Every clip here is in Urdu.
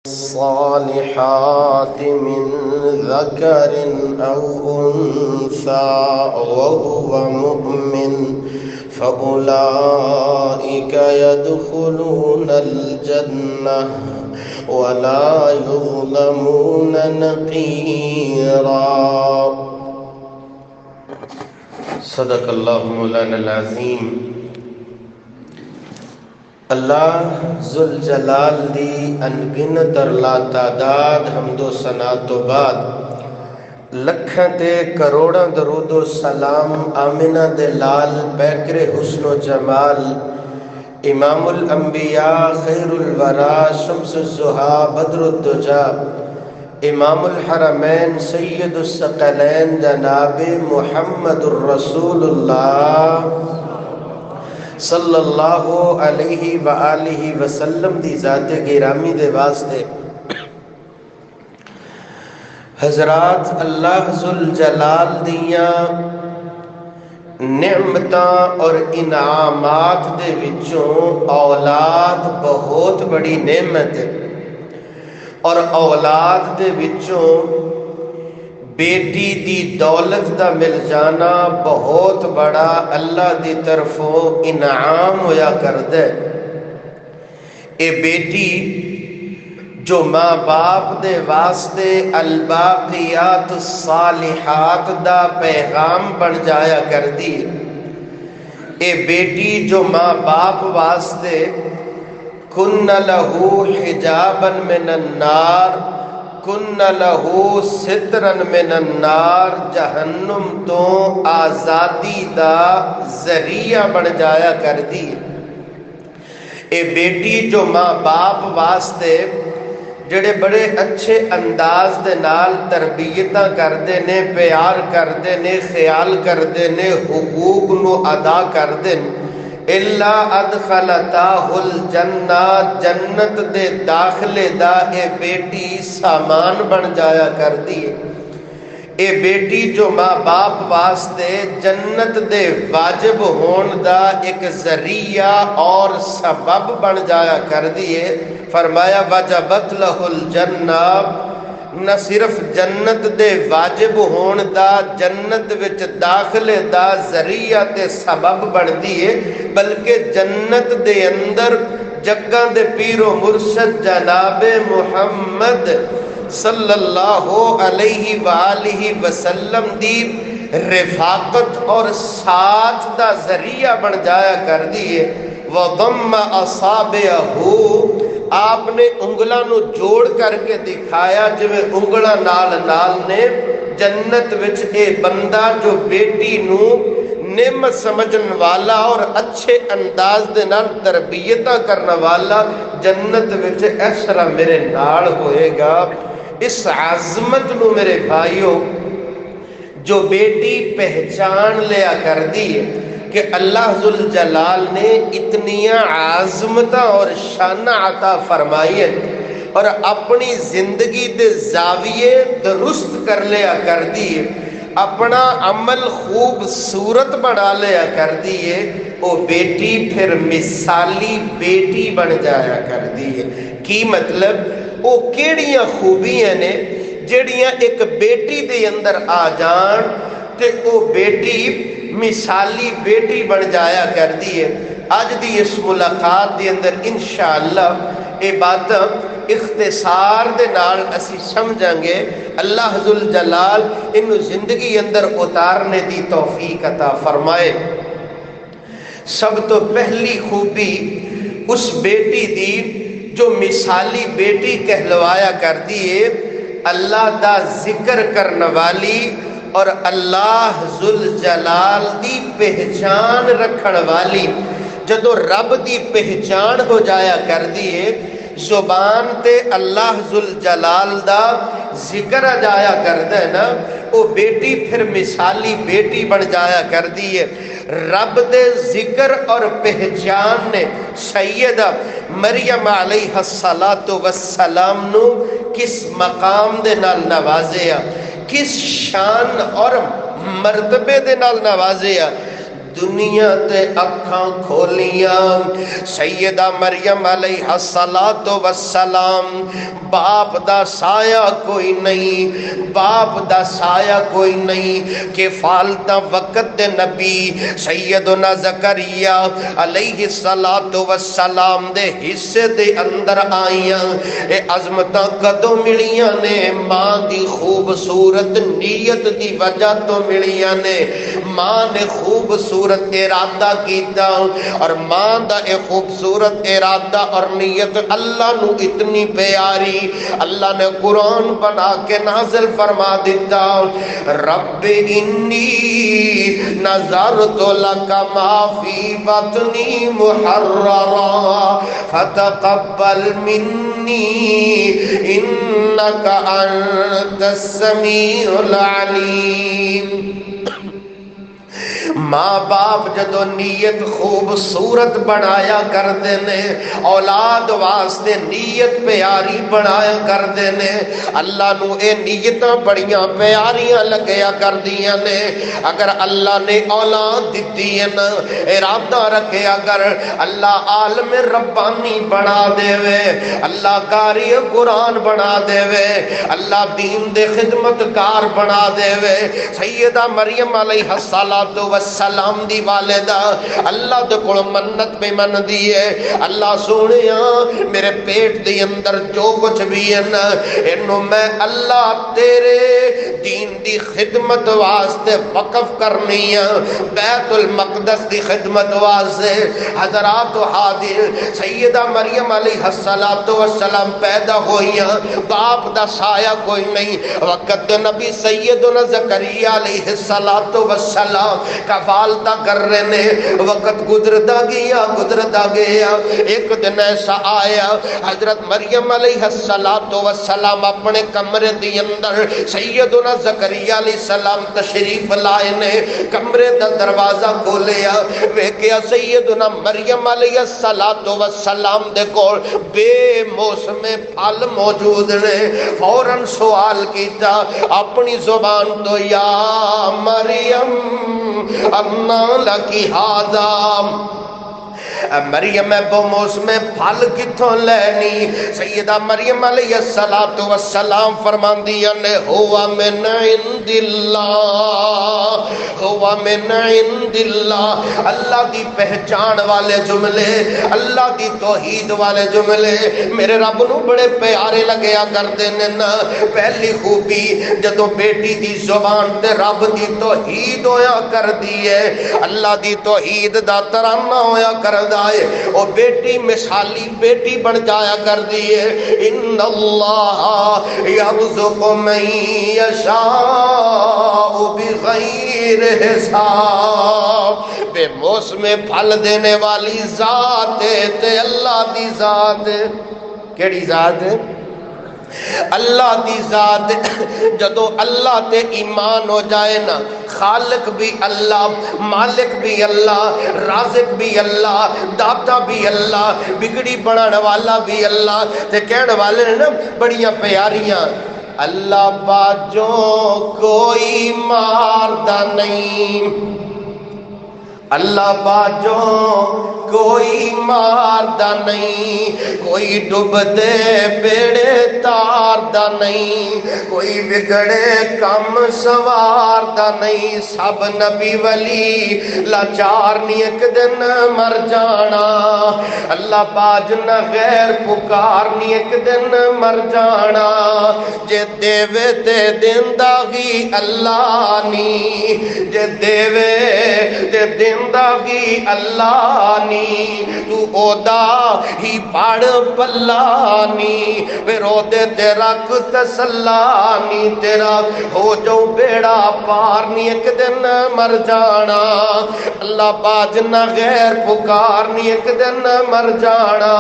الصالحات من ذكر أو أنثى وهو مؤمن فأولئك يدخلون الجنة ولا يظلمون نقيرا۔ صدق اللہ مولانا العظیم۔ اللہ ذوالجلال دی انگنت اور لا تعداد حمد و ثنا تو بعد لکھاں تے کروڑاں درود و سلام آمنہ دے لال بیکر حسن و جمال امام الانبیاء خیر الورا شمس الزہا بدر الدجا امام الحرمین سید الثقلین جناب محمد الرسول اللہ صلی اللہ علیہ وآلہ وسلم دی ذات گرامی دے واسطے حضرات اللہ ذوالجلال دیاں نعمتاں اور انعامات دے وچوں اولاد بہت بڑی نعمت ہے، اور اولاد دے وچوں بیٹی دی دولت دا مل جانا بہت بڑا اللہ دی طرفوں انعام ہویا کردے۔ اے بیٹی جو ماں باپ دے واسطے الباقیات الصالحات دا پیغام بن جایا کردی، اے بیٹی جو ماں باپ واسطے کن لہو حجابا من النار کن لہو سترن من النار جہنم تو آزادی دا ذریعہ بن جایا کردی۔ اے بیٹی جو ماں باپ واسطے جڑے بڑے اچھے انداز دے نال تربیتاں کردے نے، پیار کردے نے، خیال کردے نے، حقوق نو ادا کردے نے، الا ادخلتاہ الجنہ جنت دے داخلے دا اے بیٹی سامان بن جایا کر دی۔ اے بیٹی جو ماں باپ واسطے جنت دے واجب ہون دا ایک ذریعہ اور سبب بن جایا کر دیے۔ فرمایا وجبت لہ الجنہ، نہ صرف جنت دے واجب ہون دا جنت وچ داخلے دا ذریعہ تے سبب بن دیے، بلکہ جنت دے اندر جگاں دے پیر و مرشد جناب محمد صلی اللہ علیہ وآلہ وسلم دی رفاقت اور ساتھ دا ذریعہ بن جایا کر دیے۔ وَضَمَّ أَصَابِعَهُ، آپ نے انگلاں نو جوڑ کر کے دکھایا جویں انگلاں نال نال نے جنت وچ اے بندہ جو بیٹی نو نعمت سمجھن والا اور اچھے انداز دے نال تربیتاں کرنا والا جنت وچ اس طرح میرے نال ہوئے گا۔ اس عظمت نو میرے بھائیو جو بیٹی پہچان لیا کر دی کہ اللہ ذوالجلال نے اتنیاں عظمتاں اور شان عطا فرمائی ہے، اور اپنی زندگی دے زاویے درست کر لیا کر دیے، اپنا عمل خوبصورت بنا لیا کر دیے، وہ بیٹی پھر مثالی بیٹی بن جایا کر دیے۔ کی مطلب وہ کیڑیاں خوبیاں نے جڑیاں ایک بیٹی دے اندر آ جان تے وہ بیٹی مثالی بیٹی بن جایا کر دیے۔ آج دی اس ملاقات دے اندر انشاءاللہ اے بات اختصار دے نال اسی سمجھیں گے۔ اللہ ذوالجلال انو زندگی اندر اتارنے دی توفیق عطا فرمائے۔ سب تو پہلی خوبی اس بیٹی دی جو مثالی بیٹی کہلوایا کر دیے، اللہ دا ذکر کرنے والی اور اللہ ذوالجلال دی پہچان رکھن والی۔ جدو رب دی پہچان ہو جایا کر دیے، زبان تے اللہ ذوالجلال دا ذکر آ جایا کر دے نا، وہ بیٹی پھر مثالی بیٹی بن جایا کر دیے۔ رب دے ذکر اور پہچان نے سیدہ مریم علیہ السلام نو کس مقام دے نال نوازیا، کس شان اور مرتبے دے نال نوازیا۔ دنیا تے اکھاں کھولیاں سیدہ مریم علیہ الصلوۃ والسلام باپ دا سایہ کوئی نہیں باپ دا سایہ کوئی نہیں کہ فالتا وقت دے نبی سیدنا زکریا علیہ الصلوۃ والسلام دے حصے دے اندر آئیاں اے عظمتاں کدوں ملیاں نے ماں دی خوبصورت نیت دی وجہ تو ملیاں نے ماں نے خوبصورت ارادہ کیتا اور ماں دا اے خوبصورت ارادہ اور نیت اللہ نو اتنی پیاری اللہ نے قرآن بنا کے نازل فرما دیتا رب انی نظرت لک ما فی بطنی محررا فتقبل منی انک انت السمیع العلیم ماں باپ جدو نیت خوبصورت بنایا کرتے نے اولاد واسطے نیت پیاری بنایا کرتے نے اللہ نو اے نیتاں بڑیاں پیاریاں لگیا کردیاں نے اگر اللہ نے اولاد دیتی ہے نا ارادہ رکھے اگر اللہ عالم ربانی بنا دے وے اللہ قاری قرآن بنا دے وے اللہ دین دے خدمت کار بنا دے وے سیدہ مریم علیہ السلام دی والدہ اللہ دے کول منت پہ من دیئے اللہ سونیا میرے پیٹ دی اندر جو کچھ بھی ہے نا انہوں میں اللہ تیرے دین دی خدمت واسطے وقف کرنی ہے بیت المقدس دی خدمت واسطے حضرات و حاضر سیدہ مریم علیہ السلام پیدا ہوئیاں باپ دا سایہ کوئی نہیں وقت نبی سیدنا زکریا علیہ السلام کفالتا کر رہے نے وقت گزرتا گیا ایک دن ایسا آیا حضرت مریم علیہ السلام اپنے کمرے دی اندر سیدنا زکریا علیہ السلام تشریف لائے نے کمرے دا دروازہ کھولیا ویکیا سیدنا مریم علیہ السلام دے کول بے موسم پھل موجود نے فوراً سوال کیتا اپنی زبان تو یا مریم انا لکی ہاذا مریم بو موسم پھل کتھوں لینی سیدہ مریم علیہ السلام فرماندیاں نے ہوا من عند اللہ ہوا من عند اللہ اللہ دی پہچان والے جملے اللہ دی توحید والے جملے میرے رب نو بڑے پیارے لگیا کردے نے نا پہلی خوبی جدو بیٹی دی زبان تے رب دی توحید ہویا کر دیئے اللہ دی توحید دا ترانہ ہویا کر دائے او بیٹی مثالی بیٹی بن جایا کر دیئے ان اللہ یرزق من یشاء بغیر حساب بے موسم پھل دینے والی ذات تے اللہ دی ذات کیڑی ذات اللہ دی ذات جدو اللہ تے ایمان ہو جائے نا خالق بھی اللہ مالک بھی اللہ رازق بھی اللہ داتا بھی اللہ بگڑی بنانے والا بھی اللہ تے کہنے والے نے نا بڑیاں پیاریاں اللہ باجوں کوئی ماردہ نہیں اللہ باجوں کوئی ماردہ نہیں کوئی ڈوبدے بیڑے تاردہ نہیں کوئی بگڑے کم سواردہ نہیں سب نبی ولی لاچار نہیں ایک دن مر جانا اللہ باج نہ غیر پکار نہیں ایک دن مر جانا جے دیوے تے دیندہ ہی اللہ نی جے دیوے تے دیندہ ہی اللہ نی تو اودا ہی پاڑ پلانی پھر اودے تیرا تسلانی تیرا ہو جو بیڑا پارنی ایک دن مر جانا اللہ باج نہ غیر پکارنی ایک دن مر جانا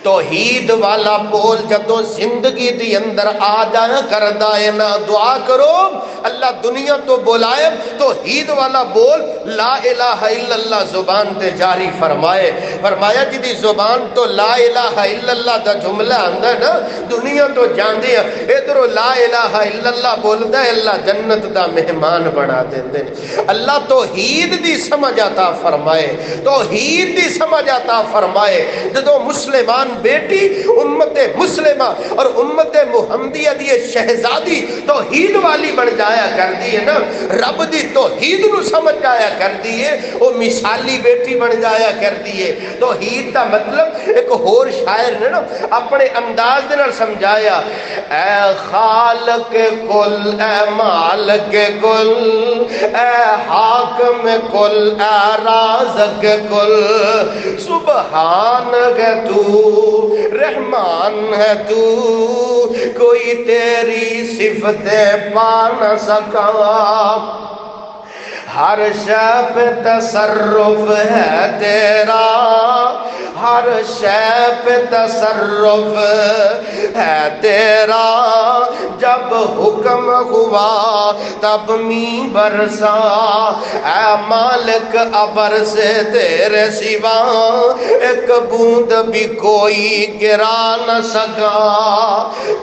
توحید والا بول جدو زندگی دی اندر آ جایا کردا ہے نا، دعا کرو اللہ دنیا تو بلائے توحید والا بول لا الہ الا اللہ زبان تے جاری فرمائے۔ فرمایا جی دی زبان تو لا الہ الا اللہ دا جملہ آندا نا، دنیا تو جاندے ہیں ادھر لا الہ الا اللہ بولدا ہے، اللہ جنت دا مہمان بنا دیندے۔ اللہ توحید دی سمجھ عطا فرمائے، توحید دی سمجھ عطا فرمائے۔ جدو مسلمان بیٹی امت مسلمہ اور امت محمدیہ دی شہزادی توحید والی بن جایا کر دی ہے نا، رب دی توحید نو سمجھ جایا کر دی ہے، وہ مثالی بیٹی بن جایا کر دی ہے۔ توحید دا مطلب ایک اور شاعر نے نا اپنے انداز دے نال سمجھایا، اے خالق کل، اے مالک کل، اے حاکم کل، اے رازق کل، سبحان ہے تو، رحمان ہے تو، کوئی تیری صفتیں پا نہ سکا، ہر شے پہ تصرف ہے تیرا، ہر شے پہ تصرف ہے تیرا، جب حکم ہوا تب می برسا، اے مالک ابر سے تیرے سوا ایک بوند بھی کوئی گرا نہ سکا،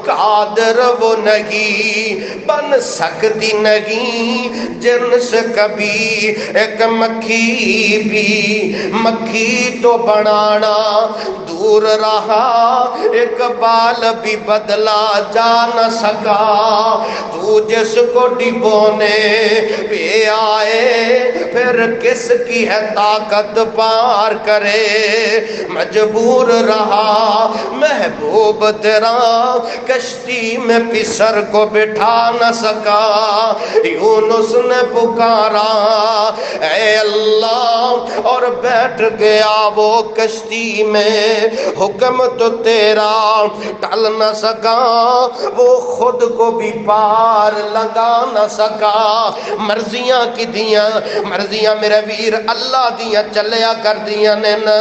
قادر وہ نہیں بن سکتی نہیں جن سے کبھی ایک مکھی بھی، مکھی تو بنانا دور رہا ایک بال بھی بدلا جا نہ سکا، تو جس کو ڈبونے پہ آئے پھر کس کی ہے طاقت پار کرے، مجبور رہا محبوب تیرا کشتی میں پسر کو بٹھا نہ سکا، یونس نے پکارا اے اللہ اور بیٹھ گیا وہ کشتی میں، حکم تو تیرا ٹل نہ سکا، وہ خود کو بھی پار لگا نہ سکا، مرضیاں کی دیاں، مرضیاں میرے ویر اللہ دیاں چلیا کر دیاں نے نا،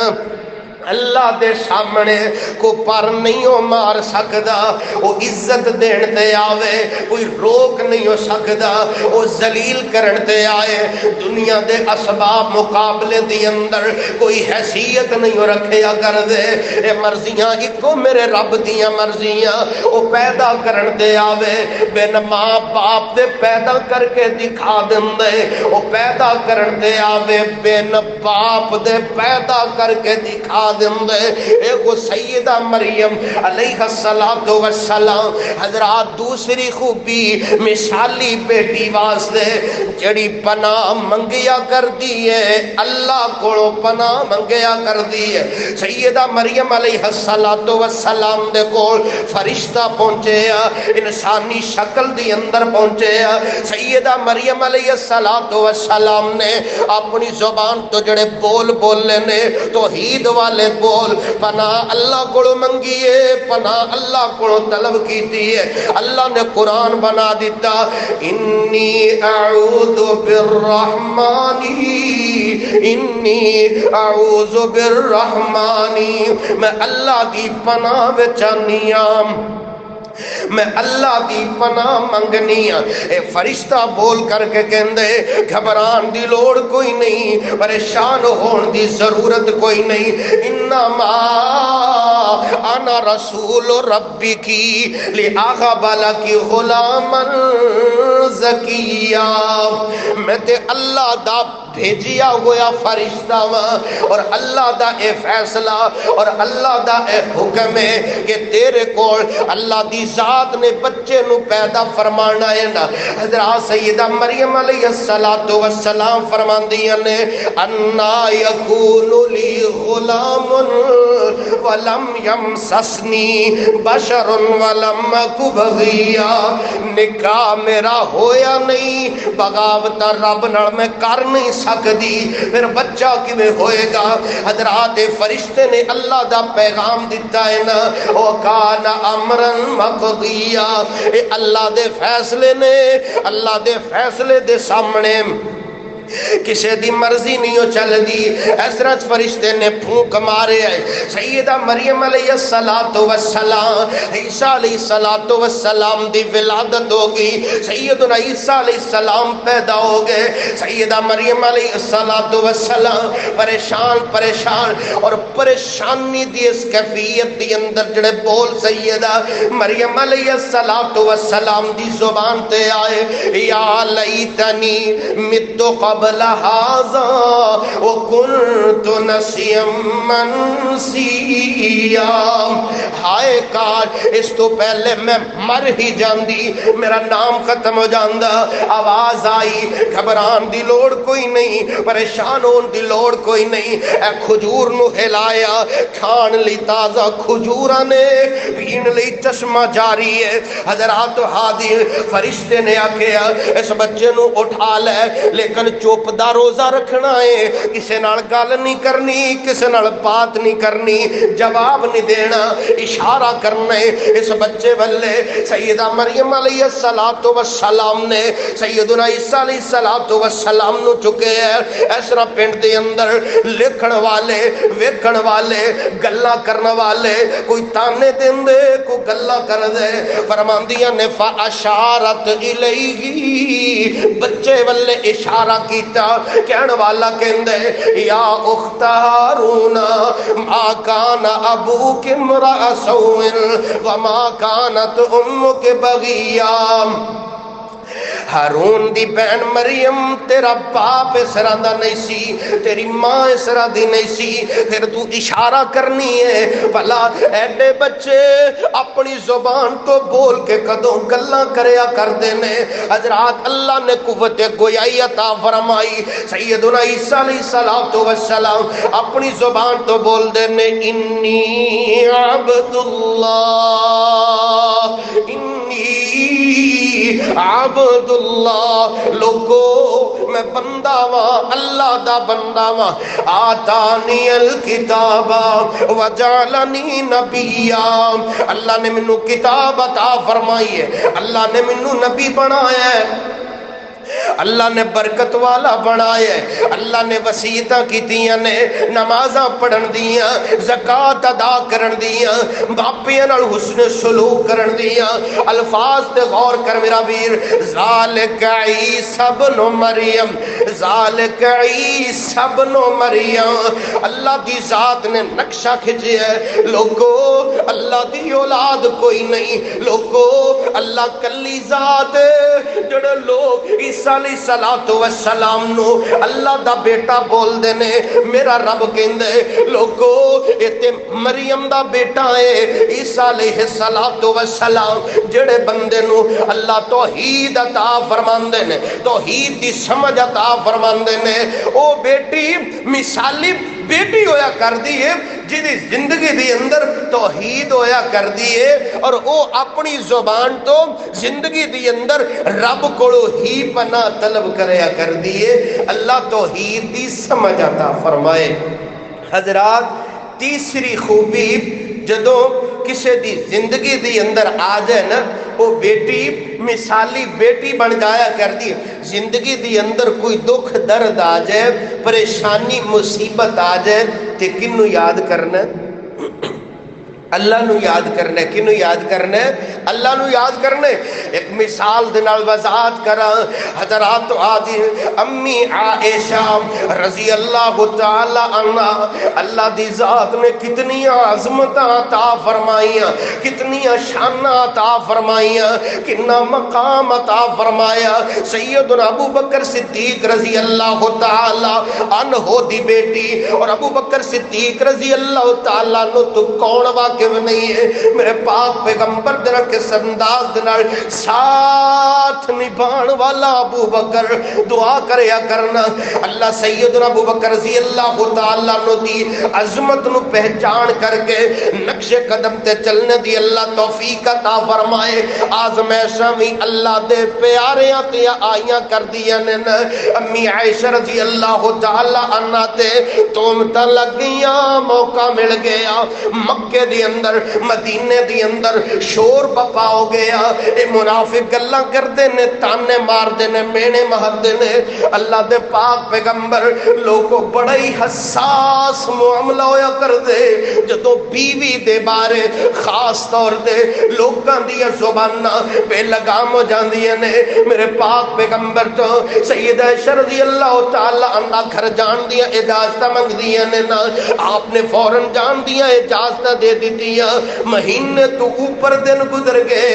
اللہ دے سامنے کو پر نہیں ہو مار سکدا، وہ عزت دین تے آوے کوئی روک نہیں ہو سکدا، وہ ذلیل کرن تے آئے دنیا دے اسباب مقابلے دی اندر کوئی حیثیت نہیں ہو رکھیا کر دے، اے مرضیاں ایکو میرے رب دیاں مرضیاں، وہ پیدا کرن تے آوے بن ماں باپ دے پیدا کر کے دکھا دندے، وہ پیدا کرن تے آوے بن باپ دے پیدا کر کے دکھا دندے، ایک سیدہ مریم علیہ السلام حضرات دوسری خوبی مثالی بیٹی واسطے جڑی پناہ منگیا کر دی ہے، اللہ کو پناہ منگیا کر دی ہے۔ سیدہ مریم علیہ السلام دے کول فرشتہ پہنچے انسانی شکل دی اندر پہنچے، سیدہ مریم علیہ السلام نے اپنی زبان تو جڑے بول بولنے نے توحید والے بول پناہ اللہ کو منگیے، پناہ اللہ کو طلب کیتی ہے، اللہ نے قرآن بنا دیتا، انی اعوذ بالرحمن، انی اعوذ بالرحمن، میں اللہ دی پناہ بچانیاں، میں اللہ دی پناہ منگنی ہاں۔ اے فرشتہ بول کر کے کہندے گھبران دی لوڑ کوئی نہیں، پریشان ہون دی ضرورت کوئی نہیں، انما انا رسول ربی کی لآغب لکی غلاما زکیہ، میں تے اللہ دا بھیجیا ہویا فرشتہ اور اللہ دا اے فیصلہ اور اللہ دا اے حکم ہے کہ تیرے کول اللہ دی ذات نے بچے نو پیدا فرمانا ہے نا۔ حضرات سیدہ مریم علیہ السلام فرماندیاں نے انا یکون لی غلام ولم یمسسنی بشر ولم اکو بغیا، نکاح میرا ہویا نہیں، بغاوت رب نال میں کر نہیں سکتی، پھر بچہ کیویں ہوئے گا؟ حضرات فرشتے نے اللہ دا پیغام دیتا ہے نا، او کان امرن مقضیا، اے اللہ دے فیصلے نے، اللہ دے فیصلے دے سامنے کسے دی مرضی نہیں ہو چل دی. حضرت فرشتے نے پھونک مارے سیدہ مریم علیہ السلام عیسیٰ علیہ السلام دی ولادت ہو گئی. سیدنا عیسیٰ علیہ السلام پیدا ہو گئے. سیدہ مریم علیہ السلام پریشان اور پریشانی دی اس کیفیت دی اندر جڑے بول سیدہ مریم علیہ السلام دی زبان تے آئے یا لیتنی مت قبل هذا وكنت نسيا منسيا. ہائے کاش اس تو پہلے میں مر ہی جاندی، میرا نام ختم ہو جاندا. آواز آئی گھبران دی لوڑ کوئی نہیں، پریشان ہون دی لوڑ کوئی نہیں. اے کھجور نو ہلایا، کھان لی تازہ کھجوراں نے، پین لی چشمہ جاری ہے. حضرات ہادی فرشتے نے آکھیا اس بچے نو اٹھا لے لیکن چپ دا روزہ رکھنا ہے، کسے نال گل نہیں کرنی، کسے نال بات نہیں کرنی، جواب نہیں دینا، اشارہ کرنا ہے اس بچے والے. سیدہ مریم علیہ السلام نے سیدنا عیسیٰ علیہ السلام نو چکے ہیں. اس طرح پنڈ دے اندر لکھن والے ویکھن والے گلاں کرن والے کوئی تانے دیندے کوئی گلاں کر دے. فرماندیاں نے فاشارت الیہ، بچے والے اشارہ کیتا. کہن والا کہندے یا اخت ہارون ما کان ابوک امرأ سوء وما کانت امک بغیا. ہارون دی بہن مریم تیرا باپ اس طرح دا نہیں سی، تیری ماں اس طرح دی نہیں سی. پھر تو اشارہ کرنی ہے بھلا ایڈے بچے اپنی زبان تو بول کے کدوں گلاں کریا کردے نے. حضرات اللہ نے قوت گویائی عطا فرمائی. سیدنا عیسیٰ علیہ السلام اپنی زبان تو بول دے نے انی عبد اللہ، انی عبد اللہ. لوگو میں بندہ وا، اللہ دا بندہ وا. آتانی الکتاب وجعلنی نبیا. اللہ نے منو کتاب عطا فرمائی ہے، اللہ نے منو نبی بنایا ہے، اللہ نے برکت والا بنایا ہے. اللہ نے وصیتاں کیتیاں نے، نمازاں پڑھن دیاں، زکات ادا کرن دیاں، باپیاں نال حسن سلوک کرن دیاں. الفاظ تے غور کر میرا ویر. ذالک عیسی ابن مریم، ذالک عیسی ابن مریم. اللہ دی ذات نے نقشہ کھچیا ہے. لوگو اللہ دی اولاد کوئی نہیں. لوگو اللہ کلی ذات ہے. جڑے لوگ عیسیٰ علیہ السلام نو اللہ دا بیٹا بول دے نے، میرا رب کہندے لوگو اتے مریم دا بیٹا ہے. عیسیٰ علیہ السلام جڑے بندے نو اللہ توحید عطا فرماندے نے، توحید دی سمجھ عطا فرماندے نے، او بیٹی مثالی بیٹی ہویا کر دیئے جدی زندگی دی اندر توحید ہویا کر دیئے اور او اپنی زبان تو زندگی دی اندر رب کوڑو ہی پناہ طلب کریا کر دیئے. اللہ توحید دی سمجھ عطا فرمائے. حضرات تیسری خوبی جدوں کسے دی زندگی دی اندر آ جائے نا، وہ بیٹی مثالی بیٹی بن جایا کر دی. زندگی دی اندر کوئی دکھ درد آ جائے، پریشانی مصیبت آ جائے تے کنو یاد کرنا؟ اللہ نو یاد کرنا. کنو یاد کرنا؟ اللہ نو یاد کرنا. ایک مثال دے نال وضاحت کرا. حضرات آدھی امی عائشہ رضی اللہ تعالی عنہ، اللہ دی ذات نے کتنی عظمت عطا فرمائیاں، کتنی شان عطا فرمائیاں، کتنا مقام عطا فرمایا. سیدنا ابو بکر صدیق رضی اللہ تعالی عنہ دی بیٹی اور ابو بکر صدیق رضی اللہ تعالی عنہ تو کون واقع نہیں ہے؟ میرے پاک پیغمبر دے کس انداز دے نال ساتھ نبھان والا ابو بکر. دعا کریا کرنا اللہ سیدنا ابو بکر رضی اللہ تعالی عنہ دی عظمت نو پہچان کر کے نقش قدم تے چلنے دی اللہ توفیق عطا فرمائے. آزمائشاں وی اللہ دے پیاریاں تے آئیاں کر دیاں نے. امی عائشہ رضی اللہ تعالی عنہ تے تومتاں لگ گئیاں، موقع مل گیا مکے دی اندر مدینے دی اندر شور بپا ہو گیا. اے منافق گلاں کردے نے, تانے ماردے نے, مینے مہدے نے. اللہ دے پاک پیغمبر لوگوں بڑا ہی حساس معاملہ ہویا کر دے جدو بیوی دے بارے خاص طور دے لوگاں دیا زباناں بے لگام ہو جاندیاں نے. میرے پاک پیغمبر تو سیدہ عائشہ رضی اللہ تعالی عنہ گھر جان دیا اجازت منگ دیا نے نا, آپ نے فوراً جان دیا اجازت دے دیتیاں. مہینے تو اوپر دن گزر گئے,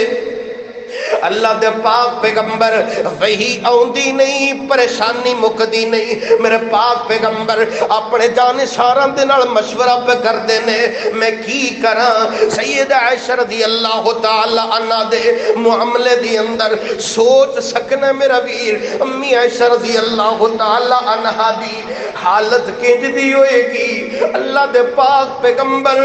اللہ دے پاک پیغمبر وہی آؤندی نہیں, پریشانی مکدی نہیں. میرے پاک پیغمبر اپنے جانشاراں دے نال مشورہ پہ کر دینے میں کی کراں. سیدہ عائشہ رضی اللہ تعالی عنہ دے معاملے دی اندر سوچ سکنا میرا ویر, امی عائشہ رضی اللہ تعالی عنہ دی حالت کنج دی ہوئے گی. اللہ دے پاک پیغمبر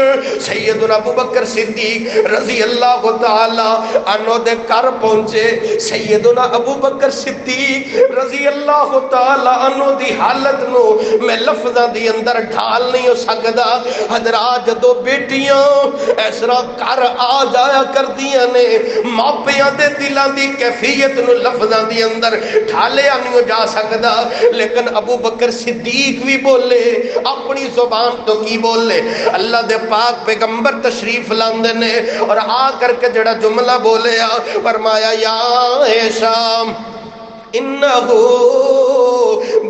سیدنا ابوبکر صدیق رضی اللہ تعالی عنہ دے کر پہنچے. سیدنا ابو بکر صدیق رضی اللہ تعالی عنہ دی حالت نو میں لفظاں دی اندر ڈھال نہیں ہو سکدا. حضرات جدو بیٹیاں اس طرح کر آ جایا کردیاں نے, ماپیاں دے دلاں دی کیفیت نو لفظاں دی اندر ڈھالیا نہیں ہو جا سکدا. لیکن ابو بکر صدیق بھی بولے, اپنی زبان تو کی بولے. اللہ دے پاک پیغمبر تشریف لاندے نے اور آ کر کے جڑا جملہ بولے فرمایا یا عائشہ انہو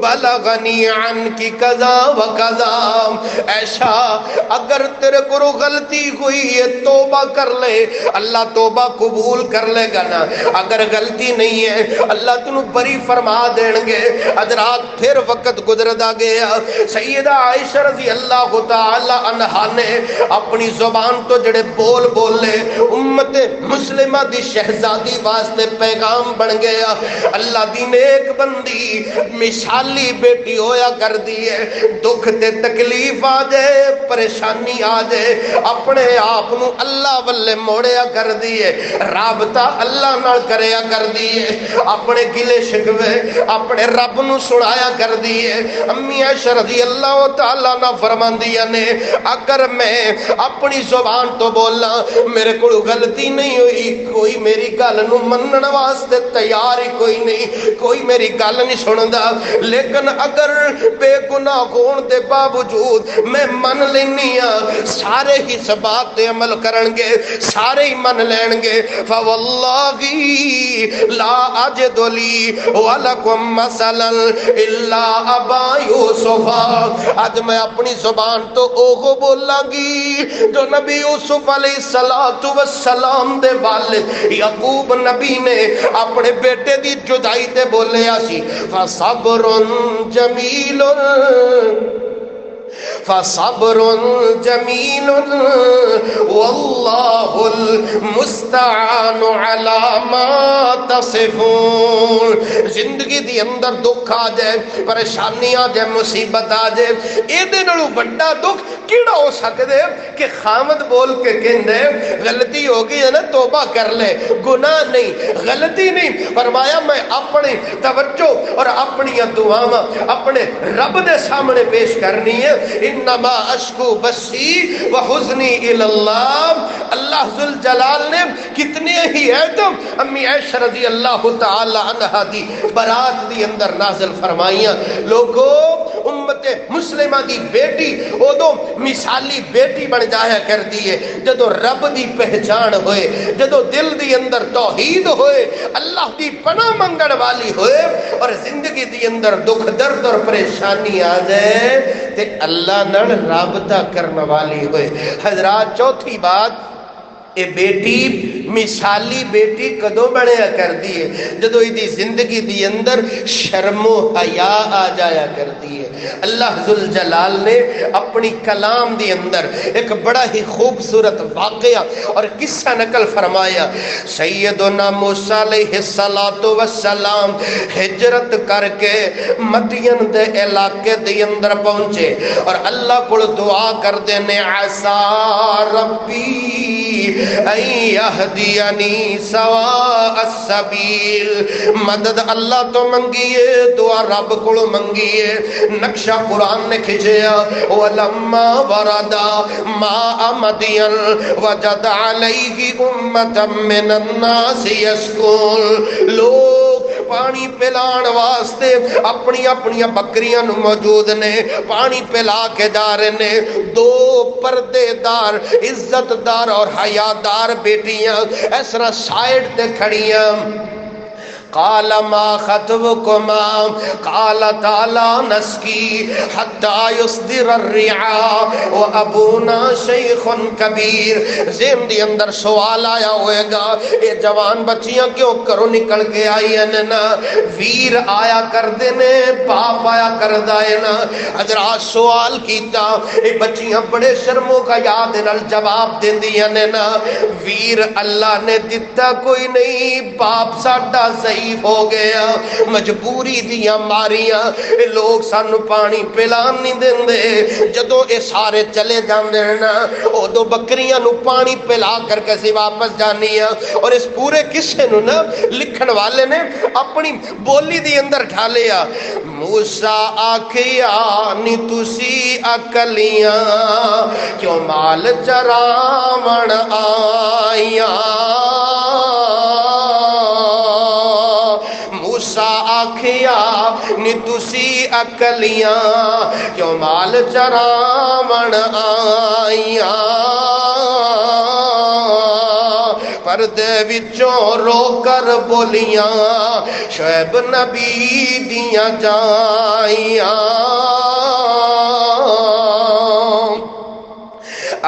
بلغنی عنکی کذا و کذا. عائشہ اگر تیرے کو غلطی ہوئی ہے توبہ کر لے, اللہ توبہ قبول کر لے گا نا. اگر غلطی نہیں ہے اللہ تنو بری فرما دیں گے. حضرات پھر وقت گزردا گیا. سیدہ عائشہ رضی اللہ تعالی عنہا نے اپنی زبان تو جڑے بول بولے امت مسلمہ دی شہزادی واسطے پیغام بن گیا. اللہ دی نیک بندی مثالی بیٹی ہویا کر دی ہے, دکھ تے تکلیف آ جائے, پریشانی آ جائے, اپنے آپ نو اللہ والے موڑیا کر دی ہے, رابطہ اللہ نال کریا کر دی ہے, اپنے گلے شکوے اپنے رب نو سنایا کر دی ہے. امی عائشہ رضی اللہ تعالیٰ نہ فرماندیاں نے اگر میں اپنی زبان تو بولا میرے کو غلطی نہیں ہوئی, کوئی میری گل نو منن واسطے تیار ہی کوئی نہیں, کوئی میری گل نہیں سندا. لیکن اگر بے گناہ ہون دے باوجود میں من لینی ہاں, سارے ہی اس بات تے عمل کرن گے, سارے ہی من لین گے. فواللہ لا اجد لی ولکم مثلا الا ابا یوسف. آج میں اپنی زبان تو اوہو بولاں گی جو نبی یوسف علیہ السلام دے والد یعقوب نبی نے اپنے بیٹے دی جدائی تے بولے آسی فصبر جمیل فصبر جمیل واللہ المستعان علی ما تصفون. زندگی دی اندر دکھ آ جائے, پریشانی آ جائے, مصیبت آ جائے, اے دے نالوں بڑا دکھ کیڑا ہو سکدے کہ خامد بول کے کہندے غلطی ہو گئی ہے نا توبہ کر لے. گناہ نہیں, غلطی نہیں. فرمایا میں اپنی توجہ اور اپنی دعاواں اپنے رب دے سامنے پیش کرنی ہے. انما اشکو بسی وحزنی الاللہ. اللہ ذوالجلال نے کتنے ہی ایتم امی عائشہ رضی اللہ تعالی عنہ دی برات دی اندر نازل فرمائیاں. لوگو امت مسلمہ دی بیٹی ادو مثالی بیٹی بن جایا کر دیئے جدو رب دی پہچان ہوئے, جدو دل دی اندر توحید ہوئے, اللہ دی پناہ منگڑ والی ہوئے, اور زندگی دی اندر دکھ درد اور پریشانی آ جائے تے اللہ نال رابطہ کرنے والی ہوئے. حضرات چوتھی بات, اے بیٹی مثالی بیٹی کدو بنیا کر دیئے جدو ایدی زندگی دی اندر شرم و حیا آ جایا کر دیئے. اللہ ذوالجلال نے اپنی کلام دی اندر ایک بڑا ہی خوبصورت واقعہ اور قصہ نقل فرمایا. سیدنا موسیٰ علیہ السلام ہجرت کر کے مدین دے علاقے دی اندر پہنچے اور اللہ کو دعا کر دینے عسى ربی ان یہدینی سواء السبیل، مدد اللہ تو منگیے، دعا رب کو منگیے۔ نقشہ قرآن نے کھچیا، وَلَمَّا وَرَدَ مَاءَ مَدْيَنَ وَجَدَ عَلَيْهِ أُمَّةً مِّنَ النَّاسِ يَسْقُونَ، لوگ پانی پلان واسطے اپنی اپنی بکریاں نو موجود نے، پانی پلا کے جا رہے نے، دو پردے دار عزت دار اور حیا دار بیٹیاں اس طرح سائیڈ تے کھڑیاں۔ قال ما خطبكما قالتا لا نسقي حتى يصدر الرعاء وابونا شيخ كبير۔ ذہن دے اندر سوال آیا ہوئے گا، اے جوان بچیاں کیوں کرو نکل کے آئی ہیں نا، ویر آیا کر دینے، باپ آیا کر دائے نا۔ حضرات سوال کیتا، اے بچیاں بڑے شرموں کا یاد نال جواب دین دیا نا، ویر اللہ نے دیتا کوئی نہیں، باپ ساڈا ضعیف ہو گیا، مجبوری دیاں ماریاں، لوگ سانو پانی پلان نہیں دیندے۔ جدو اے سارے چلے جاندے نا، او دو بکریاں نو پانی پلا کر کے سی واپس جانیاں۔ اور اس پورے قصے نو نا لکھن والے نے اپنی بولی دی اندر ڈھالیا۔ موسیٰ آکھیا نی تسی اکلیاں کیوں مال چراون آئیاں، آکھیا نی تسی اکلیاں کیوں مال چراون آئیاں، پردے وچوں رو کر بولیاں شعیب نبی دیاں جائیاں۔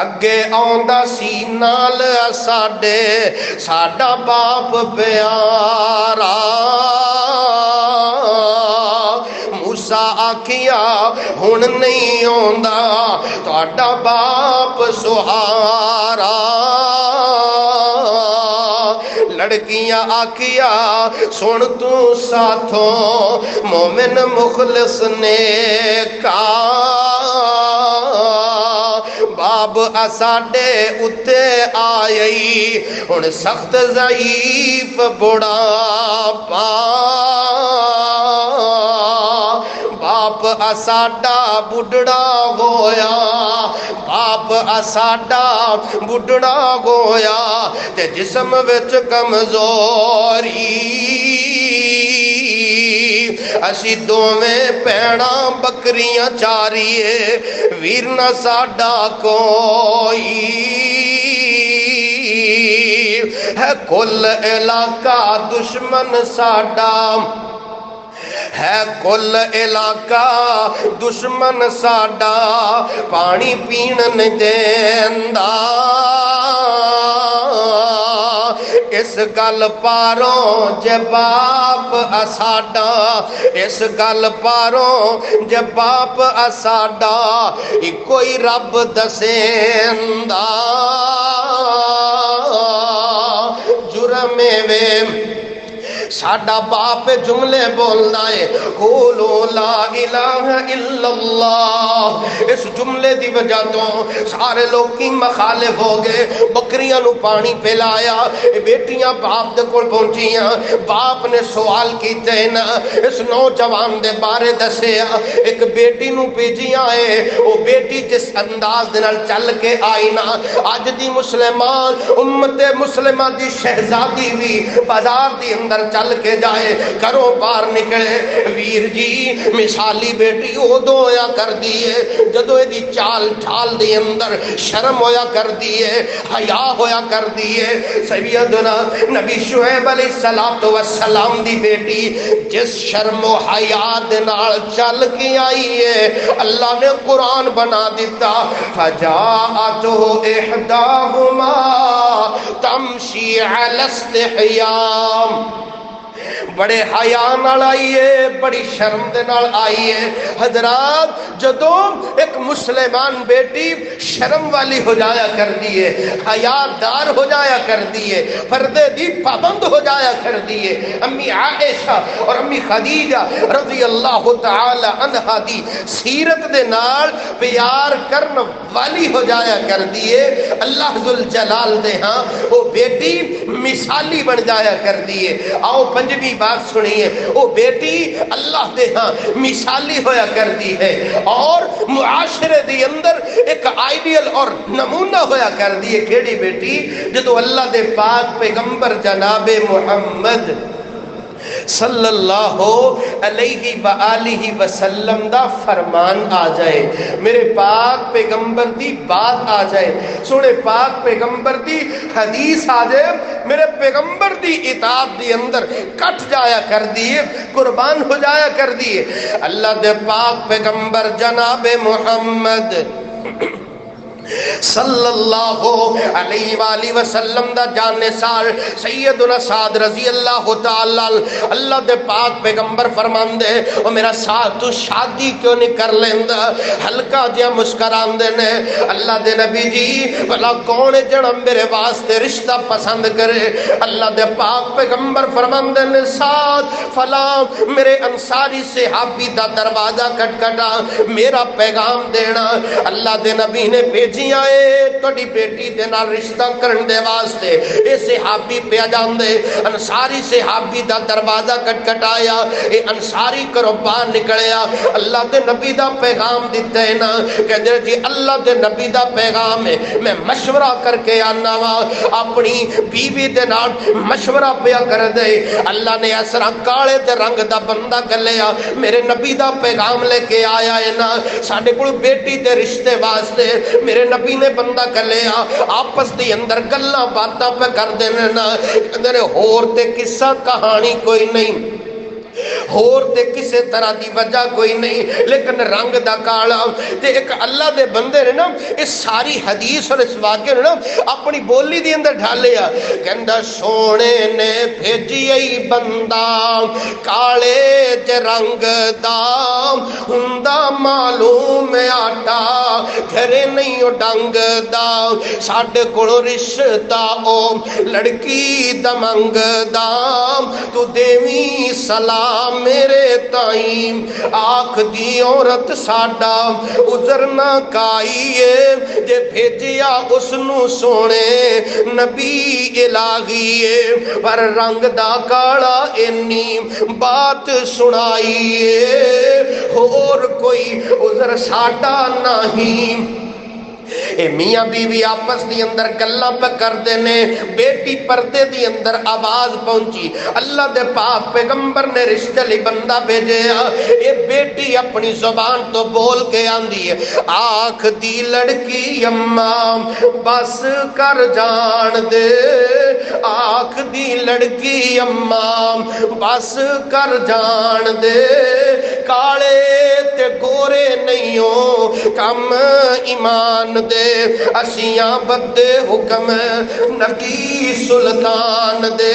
اگے آندا سی نال ساڈے ساڈا باپ پیارا، موسیٰ آکھیا ہن نہیں آندا تہاڈا باپ سہارا۔ لڑکیاں آکھیا سن تو ساتھوں مومن مخلص نیکا، باب اساڈے اتے آئی ہن سخت ضعیف بڑھاپا، باپ اساڈا بڈھڑا ہویا، باپ اساڈا بڈھڑا ہویا تے جسم وچ کمزوری، اسی دوویں پیڑاں بکریاں چاریے ویر نہ ساڈا کوئی، ہے کل علاقہ دشمن ساڈا، ہے کل علاقہ دشمن ساڈا، پانی پین نہیں دیندا، اس گل پاروں جے باپ اساڈا، اس گل پاروں جے باپ اساڈا، کوئی رب دسیندا، جرم وے ساڈا باپ جملے بولنا ہے، قولوا لا الہ الا اللہ، اس جملے دی وجہ تو سارے لوگ کی مخالف ہو گئے۔ بکریاں نو پانی پلایا، بیٹیاں باپ دے کول پہنچیاں، باپ نے سوال کیتے نا، اس نوجوان دے بارے دسیا، ایک بیٹی نو بھیجیاں ہے، وہ بیٹی جس انداز دے نال چل کے آئی نا، اج دی مسلمان امت مسلمہ دی شہزادی بھی بازار دی اندر چل کے جائے، کرو باہر نکلے، ویر جی مثالی بیٹی ادو ہویا کر دیے جدو دی چال ٹھال دے اندر شرم ہویا کر دیے، حیا ہویا کر دیے۔ سیدنا نبی شعیب علیہ السلام دی بیٹی جس شرم و حیا دے نال چل کے آئی ہے، اللہ نے قرآن بنا دیتا، فجاءته احداهما تمشي على استحياء، بڑے حیا نال آئی ہے، بڑی شرم دے نال آئی ہے۔ حضرات جدوں ایک مسلمان بیٹی شرم والی ہو جایا کرتی ہے، حیا دار ہو جایا کرتی ہے، پردے دی پابند ہو جایا کرتی ہے، امی عائشہ اور امی خدیجہ رضی اللہ تعالی عنہا دی سیرت دے نال پیار کرن والی ہو جایا کرتی ہے، اللہ ذوالجلال دے ہاں وہ بیٹی مثالی بن جایا کرتی ہے۔ آؤ پنجویں بات سنیے، وہ بیٹی اللہ دے ہاں مثالی ہویا کرتی ہے اور معاشرے دے اندر ایک آئیڈیل اور نمونہ ہویا کرتی ہے۔ کیڑی بیٹی؟ جدو اللہ دے پاک پیغمبر جناب محمد صلی اللہ علیہ وآلہ وسلم دا فرمان آ جائے، میرے پاک پیغمبر دی بات آ جائے، سونے پاک پیغمبر دی حدیث آ جائے، میرے پیغمبر دی اطاعت دی اندر کٹ جایا کر دیئے، قربان ہو جایا کر دیئے۔ اللہ دے پاک پیغمبر جناب محمد صلی اللہ علیہ وآلہ وسلم دا جان نثار سیدنا سعد رضی اللہ تعالی اللہ دے پاک پیغمبر فرمان دے، او میرا سعد تو شادی کیوں نہیں کر لیندہ؟ ہلکا جیا مسکران دے نے، اللہ دے نبی جی بھلا کون جڑا میرے واسطے رشتہ پسند کرے؟ اللہ دے پاک پیغمبر فرمان دے نے، سعد فلاں میرے انصاری صحابی دا دروازہ کٹکٹا میرا پیغام دینا۔ اللہ دے نبی نے بھیجی آئے توڑی بیٹی دے نال رشتہ کرن دے واسطے، اے صحابی پہ جان دے، انصاری صحابی دا دروازہ کٹکٹایا، اے انصاری کرو باہر نکلیا، اللہ دے نبی دا پیغام دیتے ہیں نا، کہتے ہیں جی اللہ دے نبی دا پیغام ہے، میں مشورہ کر کے آنا وا، اپنی بیوی دے نال مشورہ پیا کر دے۔ اللہ نے اسرا کالے تے رنگ دا بندہ گلیا، میرے نبی دا پیغام لے کے آیا ہے نا، ساڈے کول بیٹی دے رشتے واسطے میرے نبی نے بندہ کر لیا، آپس دی اندر گلاں باتاں پہ کر دینے نا، کہندے نے ہور تے قصہ کہانی کوئی نہیں، ہور تے کسے طرح دی وجہ کوئی نہیں، لیکن رنگ دا کالا تے ایک اللہ دے بندے نے نا اس ساری حدیث اور اس واقعے نے نا اپنی بولی دی اندر ڈھالیا، کہندا سونے نے بھیجی ای بندہ کالے جے رنگ دا، ہندا معلوم آٹا گھرے نہیں او ڈنگ دا، ساڈے کول رشتہ او لڑکی دا منگ دا، تو دیویں سلام میرے تائیں، آنکھ دی عورت ساڈا عذر نہ کائیے، جے بھیجیا اس نو سونے نبی الہیے، پر رنگ دا کالا انی بات سنائیے، اور کوئی عذر ساڈا نہیں۔ اے میاں بیوی آپس دی اندر گلاں پہ کر دینے، بیٹی پردے دی اندر آواز پہنچی، اللہ دے پاک پیغمبر نے رشتے لی بندہ بھیجے، اے بیٹی اپنی زبان تو بول کے آندی ہے، آنکھ دی لڑکی اماں بس کر جان دے، آنکھ دی لڑکی اماں بس کر جان دے، کالے تے گورے نہیں ہو کم ایمان دے، اسیاں بدے حکم نبی سلطان دے،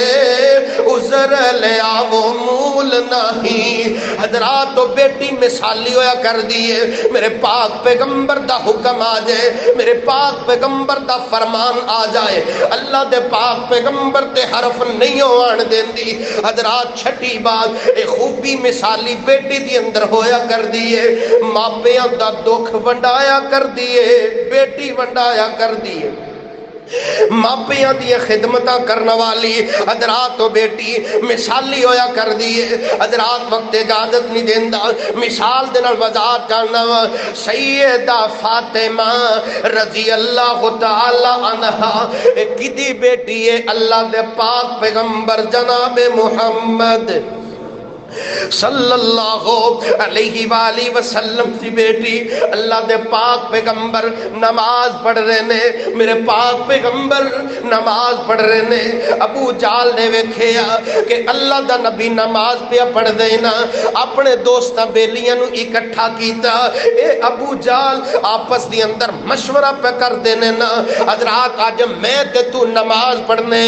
عذر لیا وہ مول نہیں۔ حضرات تو بیٹی مثالی ہویا کر دیئے، میرے پاک پیغمبر دا حکم آ جائے، میرے پاک پیغمبر دا فرمان آ جائے، اللہ دے پاک پیغمبر تے حرف نہیں ہوان دیندی۔ حضرات چھٹی بات، اے خوبی مثالی بیٹی دی اندر ہویا کر دیئے، ماپیاں دا دکھ ونڈایا کر دیئے، بیٹی ونڈایا کر دیئے، ماپیاں دی خدمتہ کرنا والی حضرات و بیٹی مثالی ہویا کر دیئے۔ حضرات وقت اجازت نہیں دیندہ، مثال دنال وضاحت کرنا، سیدہ فاطمہ رضی اللہ تعالی عنہ کدی بیٹی ہے اللہ دے پاک پیغمبر جناب محمد صلی اللہ علیہ وآلہ وسلم دی بیٹی اللہ دے پاک پیغمبر نماز پڑھ رہے نے، میرے پاک پیغمبر نماز پڑھ رہے نے، ابو جال نے ویکھیا کہ اللہ دا نبی نماز پہ پڑھ دینا، اپنے دوستاں بیلیاں نو اکٹھا کیتا، اے ابو جال آپس دی اندر مشورہ پہ کر دینے نا، حضرات آج میں تے تو نماز پڑھنے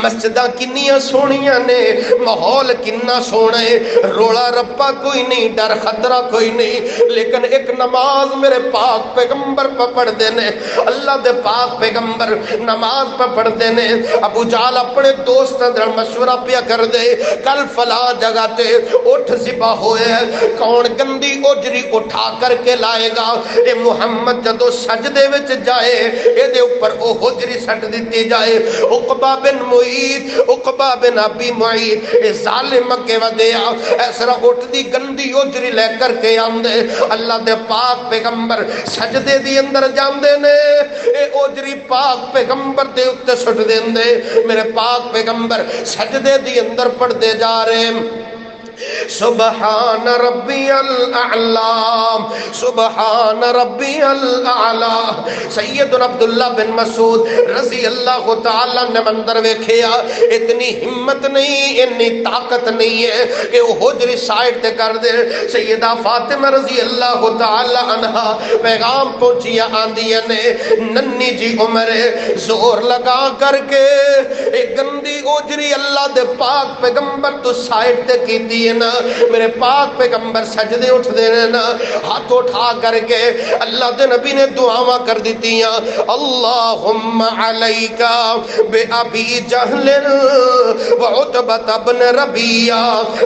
مسجداں کنیاں سونیاں نے، ماحول کنا سونا ہے، رولا رپا کوئی نہیں، ڈر خطرہ کوئی نہیں، لیکن ایک نماز میرے پاک پیغمبر پہ پڑھ دینے، اللہ دے پاک پیغمبر نماز پہ پڑھ دینے۔ ابو جال اپنے دوست اندر مشورہ پیا کر دے، کل فلاں جگہ تے اٹھ ذبح ہوئے، کون گندی اجری اٹھا کر کے لائے گا، اے محمد جدو سجدے وچ جائے اے دے اوپر او حجری سٹ دیتی جائے۔ عقبہ بن معیط، عقبہ بن ابی معیط اے ظالم کے ودیا ایسرا اٹھ دی گندی اجری لے کر کے آندے، اللہ دے پاک پیغمبر سجدے دی اندر جاندے نے، اے اجری پاک پیغمبر دے اتے سٹ دیندے، میرے پاک پیغمبر سجدے دی اندر پڑھ دے جا رہے ہیں۔ سبحان ربی الاعلی، سبحان ربی الاعلی۔ سیدنا عبداللہ بن مسعود رضی اللہ تعالیٰ نے مندر ویکھیا، اتنی ہمت نہیں، اتنی طاقت نہیں ہے کہ وہ حجری سائٹ تے کر دے۔ سیدہ فاطمہ رضی اللہ تعالیٰ عنہ پیغام پہنچیا آندیا نے، ننی جی عمر زور لگا کر کے ایک گندی حجری اللہ دے پاک پیغمبر تو سائٹ تے کی دی نا، میرے پاک پیغمبر سجدے اٹھ دے نا، ہاتھ اٹھا کر کے اللہ دے نبی نے دعاواں کر دیتیاں، اللہم علیکا بے ابی جہل وعتبت ابن ربیہ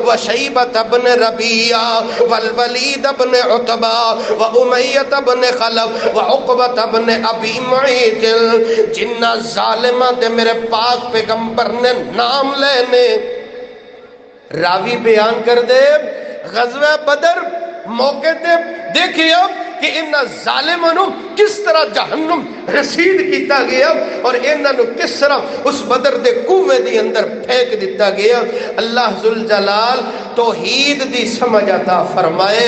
وشیبت ابن ربیہ والولید ابن عتبہ وامیت ابن خلف وعقبت ابن ابی معیط۔ جنہ ظالمہ دے میرے پاک پیغمبر نے نام لینے، راوی بیان کر دے غزوہ بدر موقع تے دیکھئے اب کہ انہاں ظالمانوں کس طرح جہنم رسید کیتا گیا اور انہاں نو کس طرح اس بدر دے کوے دی اندر پھینک دیتا گیا۔ اللہ ذوالجلال توحید دی سمجھ عطا فرمائے۔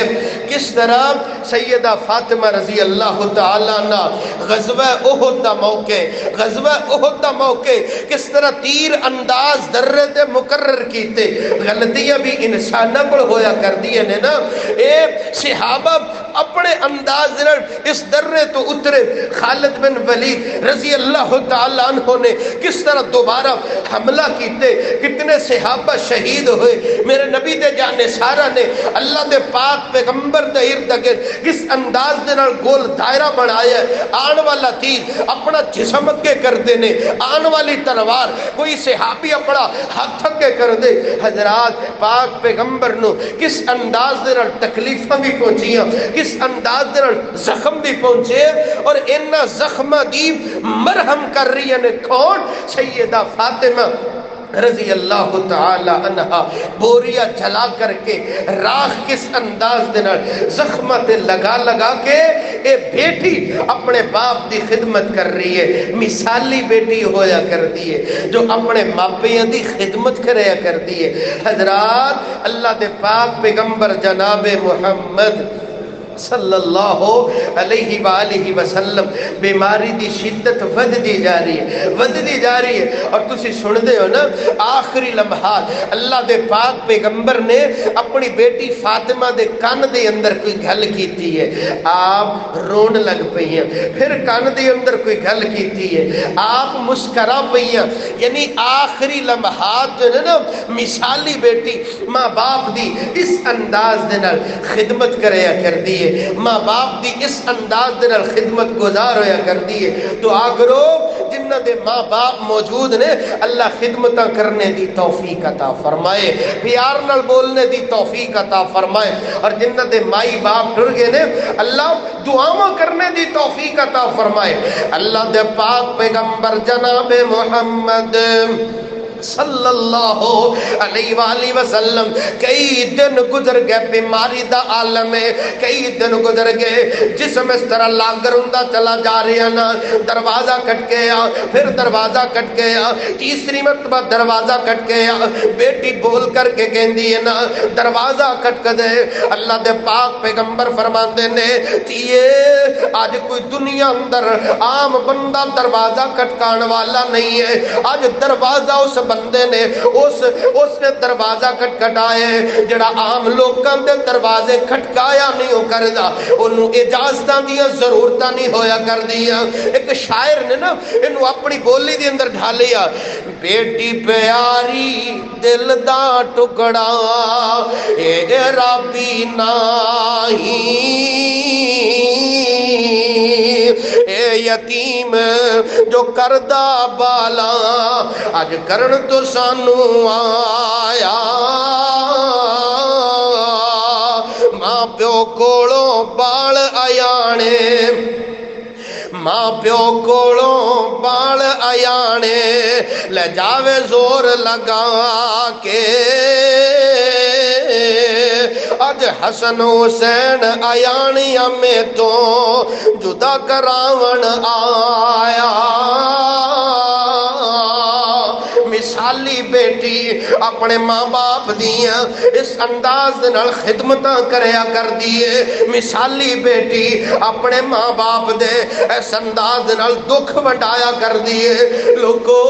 کس طرح سیدہ فاطمہ رضی اللہ تعالیٰ عنہ غزوہ احد دا موقع، غزوہ احد دا موقع کس طرح تیر انداز درے تے مقرر کیتے، غلطیاں بھی انسانہ پر ہویا کر دیئے نے نا، اے صحابہ اپنے انداز دنر اس درے تو اترے۔ خالد بن ولید رضی اللہ تعالیٰ عنہ نے کس طرح دوبارہ حملہ کیتے، کتنے صحابہ شہید ہوئے، میرے نبی دے جانے سارا نے اللہ دے پاک پیغمبر دے ارد گرد کس انداز دنر گول دائرہ بنایا ہے، آن والا تیر اپنا جسم کے کر دینے، آن والی تلوار کوئی صحابی اپنا ہاتھ کے کر دے۔ حضرات پاک پیغمبر نو کس انداز دنر تکلیفہ بھی پہنچیاں، کس انداز دنر زخم بھی پہنچے، اور انہا زخم دی مرہم کر رہی ہے کون؟ سیدہ فاطمہ رضی اللہ تعالی عنہ بوریا جلا کر کے راکھ کس انداز دینا زخمت لگا لگا کے اے بیٹی اپنے باپ دی خدمت کر رہی ہے، مثالی بیٹی ہویا کر دی ہے جو اپنے ماپیاں دی خدمت کریا کر دی ہے۔ حضرات اللہ دے پاک پیغمبر جناب محمد صلی اللہ علیہ وآلہ وسلم بیماری دی شدت ود دی جا رہی ہے، ود دی جا رہی ہے، اور تسی سن دے ہو نا آخری لمحات اللہ دے پاک پیغمبر نے اپنی بیٹی فاطمہ دے کان دے اندر کوئی گھل کیتی ہے، آپ رون لگ پئی ہیں، پھر کان دے اندر کوئی گھل کیتی ہے، آپ مسکرا پئی ہیں، یعنی آخری لمحات جو ہے نا مثالی بیٹی ماں باپ دی اس انداز دے نال خدمت کریا کر دی، ماں باپ دی اس انداز دے نال خدمت گزار ہویا کر دی ہے۔ دعا کرو جنہ دے ماں باپ موجود نے اللہ خدمتاں کرنے دی توفیق عطا فرمائے، پیار نال بولنے دی توفیق عطا فرمائے، اور جنہ دے مائی باپ ٹر گئے نے اللہ دعاواں کرنے دی توفیق عطا فرمائے۔ اللہ دے پاک پیغمبر جناب محمد صلی اللہ علیہ وآلہ وسلم کئی دن گزر گئے، بیماری دا عالم ہے، کئی دن گزر گئے، جسم اس طرح لاغر ہوندا چلا جا رہا نا، دروازہ کٹ گیا، پھر دروازہ کٹ گیا، تیسری مرتبہ دروازہ کٹ گیا، بیٹی بول کر کے کہندی ہے نا دروازہ کٹ دے۔ اللہ دے پاک پیغمبر فرماندے نے تیے آج کوئی دنیا اندر عام بندہ دروازہ کٹکان والا نہیں ہے، آج دروازہ اس بندے نے اس نے دروازہ کٹکٹائے جڑا عام لوکاں دے دروازے کھٹکایا نہیں ہو کردا، انہوں اجازتاں دیا ضرورتاں نہیں ہویا کر دیا۔ ایک شاعر نے نا انہوں اپنی بولی دے اندر ڈھالیا، بیٹی پیاری دل دا ٹکڑا اے رابی نہیں، اے یتیم جو کردہ بالا اج کرن تو سانو آیا، ماں پیو کولوں بال آیانے، ماں پیو کولوں بال آیانے، لے جاوے زور لگا کے اج حسن حسین آیانیاں میں تو جدا کراون آیا۔ مثالی بیٹی اپنے ماں باپ دیاں اس انداز نال خدمتاں کریا کر دیے، مثالی بیٹی اپنے ماں باپ دے اس انداز نال دکھ وڈایا کر دیے۔ لوگو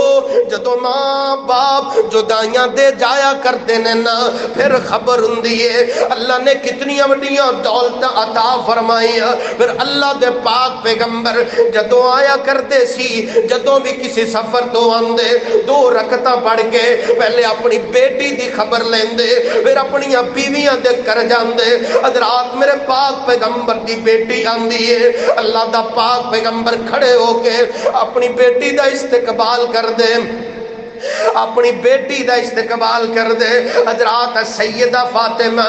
جدو ماں باپ جدائیاں دے جایا کرتے نے نا پھر خبر ہوندی ہے اللہ نے کتنی وڈیاں دولت عطا فرمائیاں۔ پھر اللہ دے پاک پیغمبر جدو آیا کرتے سی، جدو بھی کسی سفر تو آندے 2 رکعتاں پڑھ کے پہلے اپنی بیٹی دی خبر لیندے، پھر اپنی بیویاں دے کر جاندے۔ حضرات میرے پاک پیغمبر دی بیٹی آندی ہے، اللہ دا پاک پیغمبر کھڑے ہو کے اپنی بیٹی دا استقبال کر دے، اپنی بیٹی دا استقبال کر دے۔ حضرات سیدہ فاطمہ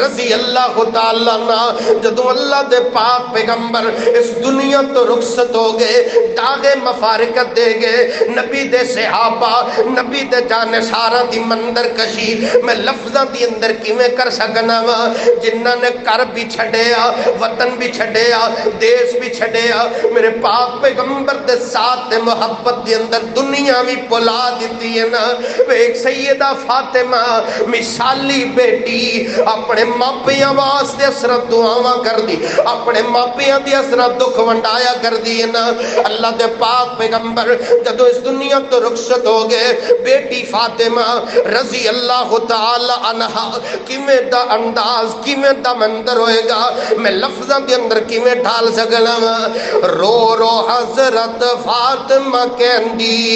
رضی اللہ تعالیٰ عنہ جدو اللہ دے پاک پیغمبر اس دنیا تو رخصت ہو گئے، داغ مفارقت دے گئے، نبی دے صحابہ نبی دے جانشاراں دی مندر کشی میں لفظاں دی اندر کیویں کر سکنا وا، جنہاں نے گھر بھی چھڈیا، وطن بھی چھڈیا، دیس بھی چھڈیا، میرے پاک پیغمبر دے ساتھ محبت دے اندر دنیا بھی بلا دیتی ہے نا۔ ایک سیدہ فاطمہ مثالی بیٹی اپنے ماپیاں واسطے اسرت دعاواں کر دی، اپنے ماپیاں دی اسرت دکھ ونڈایا کر دی ہے نا۔ اللہ دے پاک پیغمبر جدو اس دنیا تو رخصت ہو گئے، بیٹی فاطمہ رضی اللہ تعالی عنہا کیویں دا انداز کیویں دا منظر ہوئے گا میں لفظاں دے اندر کیویں ڈھال سکنا وا۔ رو رو حضرت فاطمہ کہندی،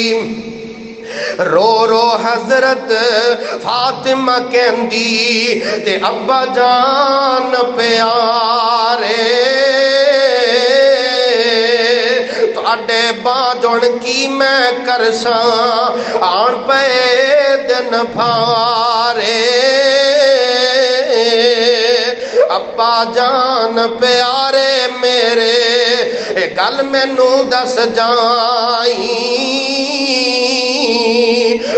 رو رو حضرت فاطمہ کہندی تے ابا جان پیارے، تواڈے باجن کی میں کرساں آن پے دن بھارے، ابا جان پیارے میرے اے گل مینوں دس جائیں،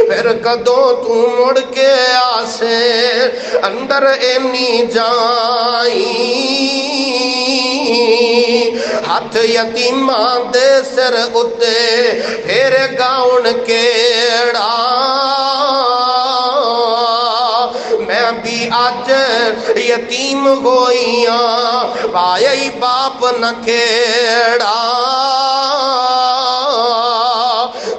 پھر کدوں تو مڑ کے آسے اندر اینی جائیں، ہاتھ یتیماں دے سر اتے پھر گاؤن کیڑا، میں بھی آج یتیم ہوئیاں پائی باپ نہ کھیڑا،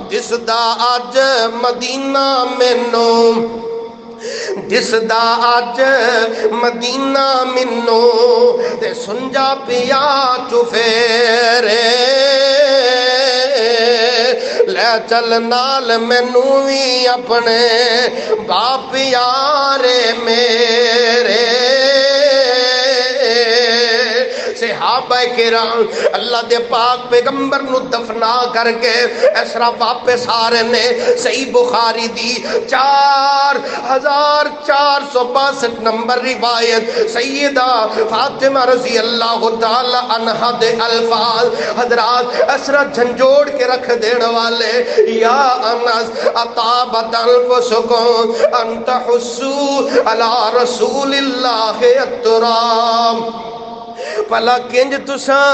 جس دا آج مدینہ مینوں، جس دا آج مدینہ مینوں تے سنجا پیا چفیرے، لے چل نال مینوں وی اپنے باپ یارے میرے، صحابہ صحابہ کرام اللہ دے پاک پیغمبر نو دفنا کر کے اس طرح واپس آ رہے نے. صحیح بخاری دی 4462 نمبر روایت سیدہ فاطمہ رضی اللہ تعالی عنہا دے الفاظ حضرات اسرا جھنجھوڑ کے رکھ دین والے. یا انس اطابت انفسکم ان تحسوا علی رسول اللہ الترام. پلا کنج تساں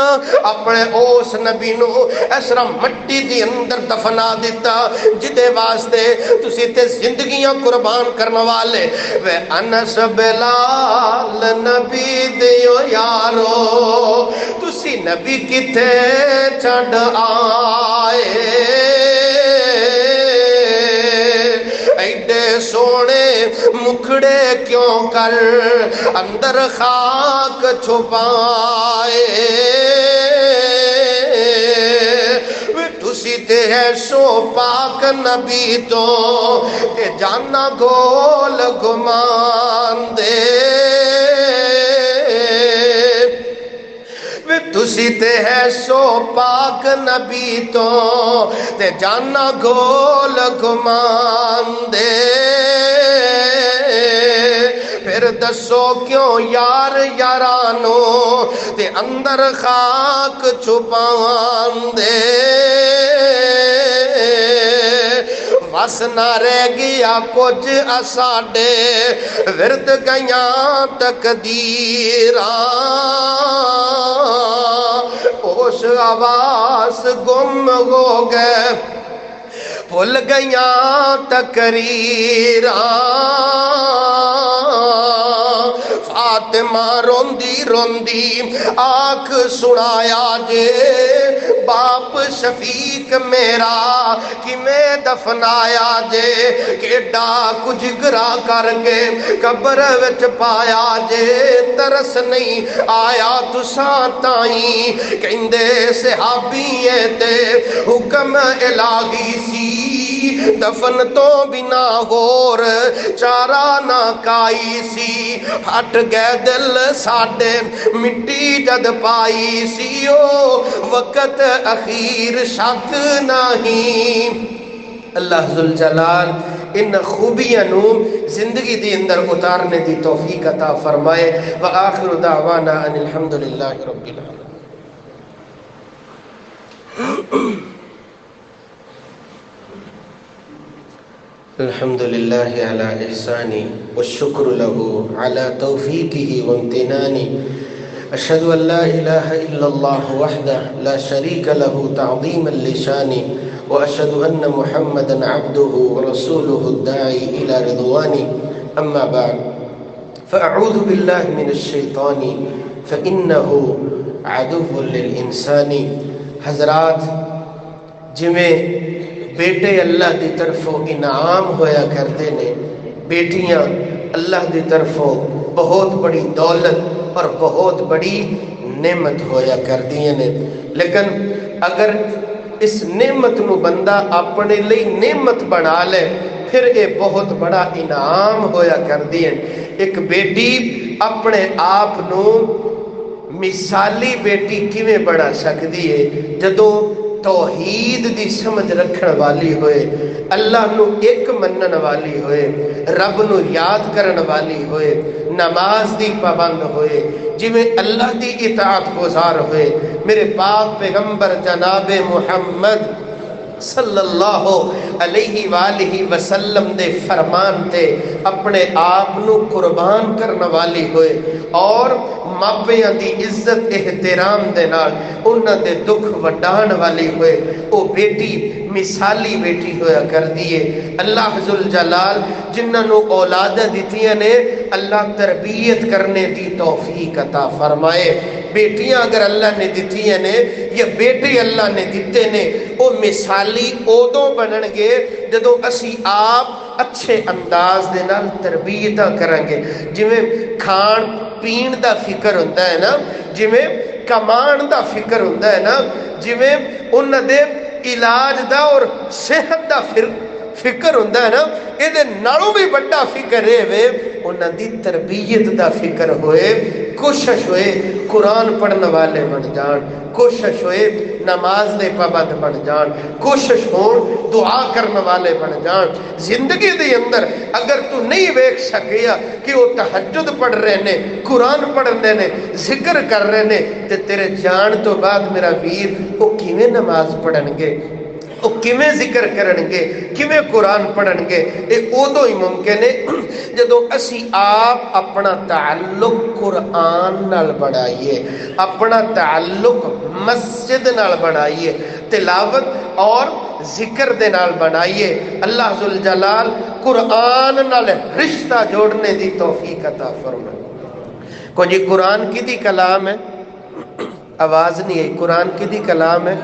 اپنے اس نبی نو اس طرح مٹی دی اندر دفنا دیتا جدے واسطے تسی تے زندگیاں قربان کرنے والے. وے انس بلال نبی دیو یارو تسی نبی کتے چھڈ آئے ایڈے سونے مکھڑے کیوں کر اندر خاک چھپائے. تسی تے ہے سو پاک نبی تو تے جانا گول گمان دے. تسی تے ہے سو پاک نبی تو تے جانا گول گمان دے. پھر دسو کیوں یار یارانو تے اندر خاک چھپان دے. بس نہ رہ گیا کچھ اساڈے ورد گیاں تقدیراں. ہوش آواز گم ہو گئے بھول گیاں تقریراں. فاطمہ روندی روندی آنکھ سنایا جے باپ شفیق میرا کہ میں دفنایا جے. کیڈا کچھ گرا کر کے قبر وچ پایا جے. ترس نہیں آیا تساں تائیں کہندے صحابی تے حکم الہی سی دفن تو بنا غور چارہ نہ کائی سی. ہٹ گئے دل ساڈے مٹی جد پائی سی او وقت اخیر شک نہیں. اللہ ذوالجلال ان خوبیاں نو زندگی دی اندر اتارنے دی توفیق عطا فرمائے. وآخر دعوانا ان الحمدللہ رب العالمین. الحمد لله على إحساني والشكر له على توفيقه وامتناني. أشهد أن لا إله إلا الله وحده لا شريك له تعظيما لشاني وأشهد أن محمدا عبده ورسوله الداعي إلى رضواني. أما بعد فأعوذ بالله من الشيطان فإنه عدو للإنسان. حضرات جمیں بیٹے اللہ دی طرفوں انعام ہویا کرتے نے بیٹیاں اللہ دی طرفوں بہت بڑی دولت اور بہت بڑی نعمت ہویا کردی نے. لیکن اگر اس نعمت نو بندہ اپنے لئی نعمت بنا لے پھر یہ بہت بڑا انعام ہویا کردی ہے. ایک بیٹی اپنے آپ نو مثالی بیٹی کیویں بنا سکتی ہے جدوں توحید دی سمجھ رکھن والی ہوئے اللہ نو ایک منن والی ہوئے رب نو یاد کرن والی ہوئے نماز دی پابند ہوئے جویں اللہ دی اطاعت گزار ہوئے. میرے پاک پیغمبر جناب محمد صلی اللہ علیہ وآلہ وسلم دے فرمان تے اپنے آپ نو قربان کرنے والی ہوئے اور ماپیاں دی عزت احترام دے نال انہاں دے دکھ وڈان والی ہوئے. او بیٹی مثالی بیٹی ہویا کر دیئے. اللہ ذوالجلال جنہاں نو اولادہ دیتیاں نے اللہ تربیت کرنے دی توفیق عطا فرمائے. بیٹیاں اگر اللہ نے دیتیاں نے یا بیٹے اللہ نے دیتے نے او مثالی اودوں بنن گے جدوں اسی آپ اچھے انداز دے نال تربیتاں کریں گے. جویں کھان پین دا فکر ہوتا ہے نا جویں کمان دا فکر ہوتا ہے نا جویں انہاں دے علاج دا اور صحت دا فکر ہوتا ہے نا یہ نالوں بھی بڑا فکر ہے انہاں دی تربیت دا فکر ہوئے، کوشش ہوئے قرآن پڑھنے والے بن جان، کوشش ہوئے نماز دے پابند بن جان، کوشش ہو دعا کرنے والے بن جان۔ زندگی دے اندر اگر تو نہیں ویکھ سکیا کہ وہ تہجد پڑھ رہے نے، قرآن پڑھ رہے نے، ذکر کر رہے نے، تے تیرے جان تو بعد میرا ویر وہ کیویں نماز پڑھن گے، وہ کیویں ذکر کرن گے، کیویں قرآن پڑھن گے؟ یہ ادو ہی ممکن ہے جدو اسی آپ اپنا تعلق قرآن نال بنائیے، اپنا تعلق مسجد نال بنائیے، تلاوت اور ذکر دے نال بنائیے۔ اللہ ذوالجلال قرآن نال رشتہ جوڑنے دی توفیق عطا فرمائے۔ کو جی قرآن کی دی کلام ہے؟ آواز نہیں ہے۔ قرآن کی دی کلام ہے؟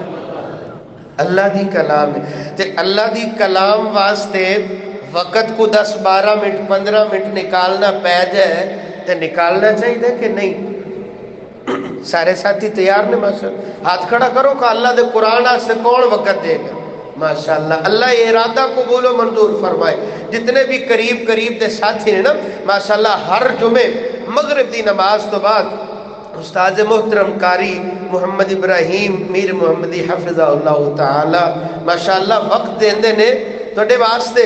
اللہ دی کلام ہے۔ تے اللہ دی کلام واسطے وقت کو 10-12 منٹ 15 منٹ نکالنا پہ جائے تے نکالنا چاہیے کہ نہیں؟ سارے ساتھی تیار نے؟ ماشاءاللہ ہاتھ کھڑا کرو کہ اللہ دے قرآن سے کون وقت دے گا؟ ماشاءاللہ اللہ یہ ارادہ قبول و منظور فرمائے۔ جتنے بھی قریب دے ساتھی ہیں نا ماشاءاللہ، ہر جمعے مغرب دی نماز تو بعد استاد محترم قاری محمد ابراہیم میر محمدی حفظہ اللہ تعالی ماشاءاللہ وقت دیندے نے تھوڑے واسطے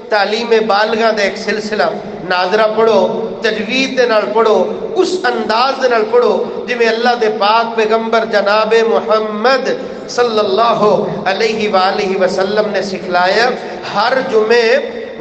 تعلیم بالغاں دے ایک سلسلہ ناظرہ پڑھو، تجوید دے نال پڑھو، اس انداز دے نال پڑھو جی میں اللہ دے پاک پیغمبر جناب محمد صلی اللہ علیہ وآلہ وسلم نے سکھلایا۔ ہر جمعے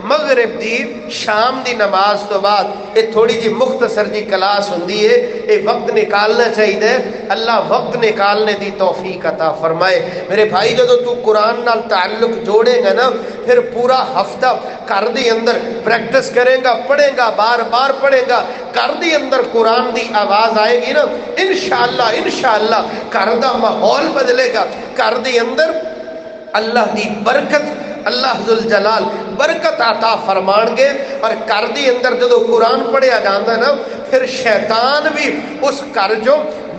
مغرب دی شام دی نماز تو بعد یہ تھوڑی جی مختصر جی کلاس ہوندی ہے، یہ وقت نکالنا چاہیے۔ اللہ وقت نکالنے دی توفیق عطا فرمائے۔ میرے بھائی جدو تو قرآن نال تعلق جوڑے گا نا، پھر پورا ہفتہ گھر دی اندر پریکٹس کرے گا، پڑھے گا، بار بار پڑھے گا، گھر دی اندر قرآن دی آواز آئے گی نا، انشاءاللہ گھر دا ماحول بدلے گا، گھر دی اندر اللہ دی برکت، اللہ ذوالجلال برکت عطا فرمان گے۔ اور گھر دی اندر جدو قرآن پڑھیا جاندہ نا، پھر شیطان بھی اس گھر جو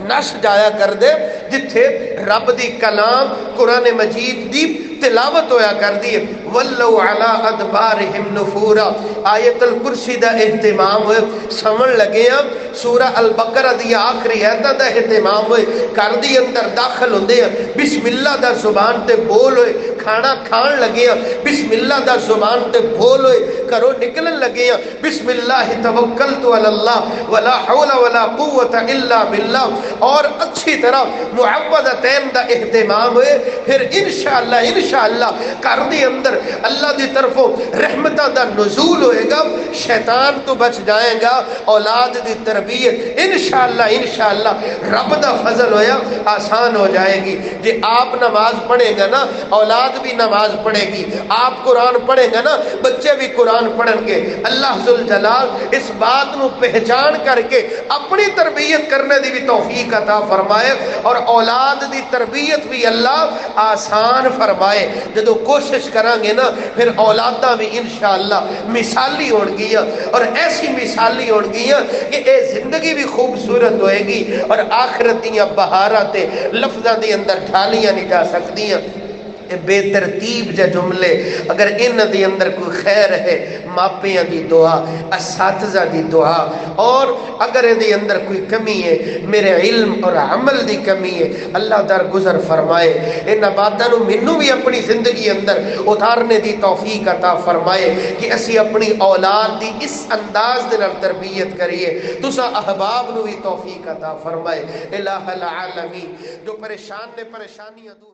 نش جایا کر دے جتھے رب دی کلام قرآن مجید دی تلاوت ہویا کر دی۔ وَلَّوْ عَلَىٰ أَدْبَارِهِمْ نُفُورًا آیت الکرسی دا اہتمام ہوئے، سمجھ لگے ہیں سورہ البقرہ دی آخری آیتاں دا اہتمام ہوئے، گھر دی اندر داخل ہوندے ہیں، بسم اللہ دا زبان تے بول ہوئے، کھانا کھان لگے ہیں بسم اللہ دا زبان تے بول ہوئے، کرو نکلن لگے ہیں بسم اللہ توکلت علی اللہ ولا حول ولا قوت الا باللہ، اور اچھی طرح معوذتین دا اہتمام ہوئے، پھر انشاءاللہ گھر دی اندر اللہ دی طرفوں رحمتہ دا نزول ہوئے گا، شیطان تو بچ جائے گا، اولاد دی تربیت انشاءاللہ رب دا فضل ہویا آسان ہو جائے گی۔ جی آپ نماز پڑھیں گا نا، اولاد بھی نماز پڑھے گی، آپ قرآن پڑھیں گا نا، بچے بھی قرآن پڑھیں گے۔ اللہ ذوالجلال اس بات نو پہچان کر کے اپنی تربیت کرنے دی بھی توفیق عطا فرمائے، اور اولاد دی تربیت بھی اللہ آسان فرمائے۔ جدو کوشش کریں گے نا، پھر اولاداں بھی انشاءاللہ مثالی ہون گیا، اور ایسی مثالی ہون گیا کہ اے زندگی بھی خوبصورت ہوئے گی، اور آخرت دیاں بہارات لفظاں دی اندر ڈھالیاں نہیں جا سکتی ہیں۔ بے ترتیب جا جملے اگر ان دی اندر کوئی خیر ہے، ماپیاں دی دعا، اساتذہ دی دعا، اور اگر ان دی اندر کوئی کمی ہے، میرے علم اور عمل دی کمی ہے، اللہ در گزر فرمائے۔ ان باتاں نو مینوں بھی اپنی زندگی اندر اتارنے دی توفیق عطا فرمائے کہ اسی اپنی اولاد دی اس انداز دے نال تربیت کریے۔ تساں احباب نو بھی توفیق عطا فرمائے۔ الہ العالمین جو پریشان نے پریشانیاں دور